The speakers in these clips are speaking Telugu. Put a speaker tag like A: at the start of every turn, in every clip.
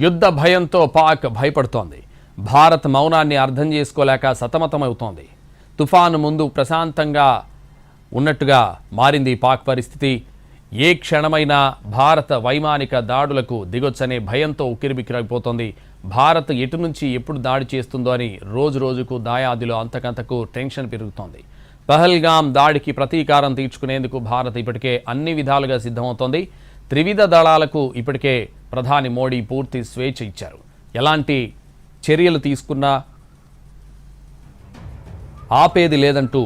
A: యుద్ధ భయంతో పాక్ భయపడుతోంది. భారత్ మౌనాన్ని అర్థం చేసుకోలేక సతమతమవుతోంది. తుఫాను ముందు ప్రశాంతంగా ఉన్నట్టుగా మారింది పాక్ పరిస్థితి. ఏ క్షణమైనా భారత వైమానిక దాడులకు దిగొచ్చనే భయంతో ఉక్కిరిబిక్కిరైపోతోంది. భారత్ ఎటు నుంచి ఎప్పుడు దాడి చేస్తుందో అని రోజు రోజుకు దాయాదిలో అంతకంతకు టెన్షన్ పెరుగుతోంది. పహల్గామ్ దాడికి ప్రతీకారం తీర్చుకునేందుకు భారత్ ఇప్పటికే అన్ని విధాలుగా సిద్ధమవుతోంది. త్రివిధ దళాలకు ఇప్పటికే ప్రధాని మోడీ పూర్తి స్వేచ్ఛ ఇచ్చారు. ఎలాంటి చర్యలు తీసుకున్నా ఆపేది లేదంటూ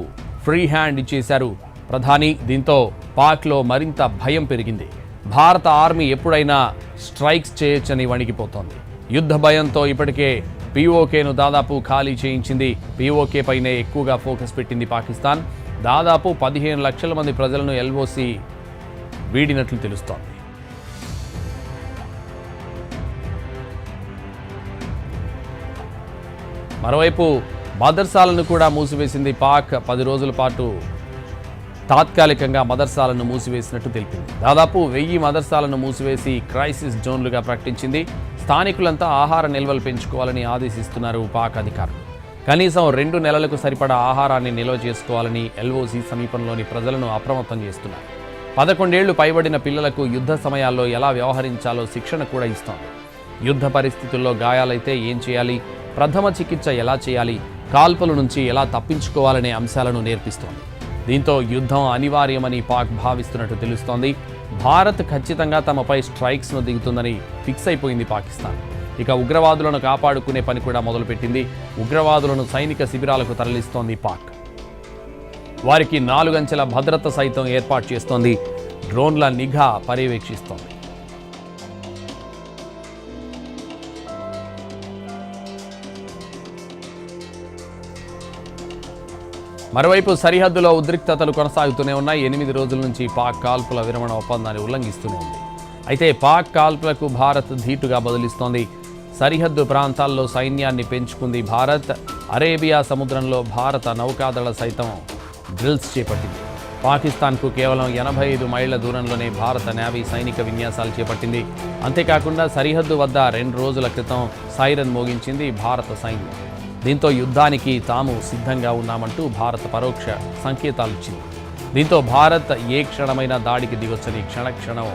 A: ఫ్రీ హ్యాండ్ ఇచ్చేశారు ప్రధాని. దీంతో పాక్లో మరింత భయం పెరిగింది. భారత ఆర్మీ ఎప్పుడైనా స్ట్రైక్స్ చేయొచ్చని వణికిపోతోంది. యుద్ధ భయంతో ఇప్పటికే పీఓకేను దాదాపు ఖాళీ చేయించింది. పీఓకే పైనే ఎక్కువగా ఫోకస్ పెట్టింది పాకిస్తాన్. దాదాపు 15 లక్షల మంది ప్రజలను ఎల్ఓసి వీడినట్లు తెలుస్తోంది. మరోవైపు మదర్సాలను కూడా మూసివేసింది పాక్. 10 రోజుల పాటు తాత్కాలికంగా మదర్సాలను మూసివేసినట్టు తెలిపింది. దాదాపు 1000 మదర్సాలను మూసివేసి క్రైసిస్ జోన్లుగా ప్రకటించింది. స్థానికులంతా ఆహార నిల్వలు పెంచుకోవాలని ఆదేశిస్తున్నారు పాక్ అధికారులు. కనీసం 2 నెలలకు సరిపడా ఆహారాన్ని నిల్వ చేసుకోవాలని ఎల్ఓసి సమీపంలోని ప్రజలను అప్రమత్తం చేస్తున్నారు. 11 ఏళ్లు పైబడిన పిల్లలకు యుద్ధ సమయాల్లో ఎలా వ్యవహరించాలో శిక్షణ కూడా ఇస్తోంది. యుద్ధ పరిస్థితుల్లో గాయాలైతే ఏం చేయాలి, ప్రథమ చికిత్స ఎలా చేయాలి, కాల్పుల నుంచి ఎలా తప్పించుకోవాలనే అంశాలను నేర్పిస్తోంది. దీంతో యుద్ధం అనివార్యమని పాక్ భావిస్తున్నట్టు తెలుస్తోంది. భారత్ ఖచ్చితంగా తమపై స్ట్రైక్స్ను దిగుతుందని ఫిక్స్ అయిపోయింది పాకిస్తాన్. ఇక ఉగ్రవాదులను కాపాడుకునే పని కూడా మొదలుపెట్టింది. ఉగ్రవాదులను సైనిక శిబిరాలకు తరలిస్తోంది పాక్. వారికి 4 అంచెల భద్రత సైతం ఏర్పాటు చేస్తోంది. డ్రోన్ల నిఘా పర్యవేక్షిస్తోంది. మరోవైపు సరిహద్దులో ఉద్రిక్తతలు కొనసాగుతూనే ఉన్నాయి. 8 రోజుల నుంచి పాక్ కాల్పుల విరమణ ఒప్పందాన్ని ఉల్లంఘిస్తూనే ఉంది. అయితే పాక్ కాల్పులకు భారత్ ధీటుగా బదులిస్తోంది. సరిహద్దు ప్రాంతాల్లో సైన్యాన్ని పెంచుకుంది భారత్. అరేబియా సముద్రంలో భారత నౌకాదళ సైతం డ్రిల్స్ చేపట్టింది. పాకిస్తాన్కు కేవలం 85 మైళ్ల దూరంలోనే భారత నేవీ సైనిక విన్యాసాలు చేపట్టింది. అంతేకాకుండా సరిహద్దు వద్ద 2 రోజుల క్రితం సైరన్ మోగించింది భారత సైన్యం. దీంతో యుద్ధానికి తాము సిద్ధంగా ఉన్నామంటూ భారత్ పరోక్ష సంకేతాలు ఇచ్చింది. దీంతో భారత్ ఏ క్షణమైనా దాడికి దిగొచ్చని క్షణక్షణం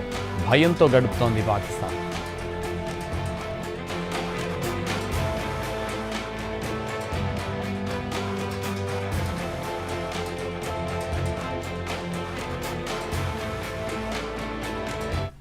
A: భయంతో గడుపుతోంది పాకిస్తాన్.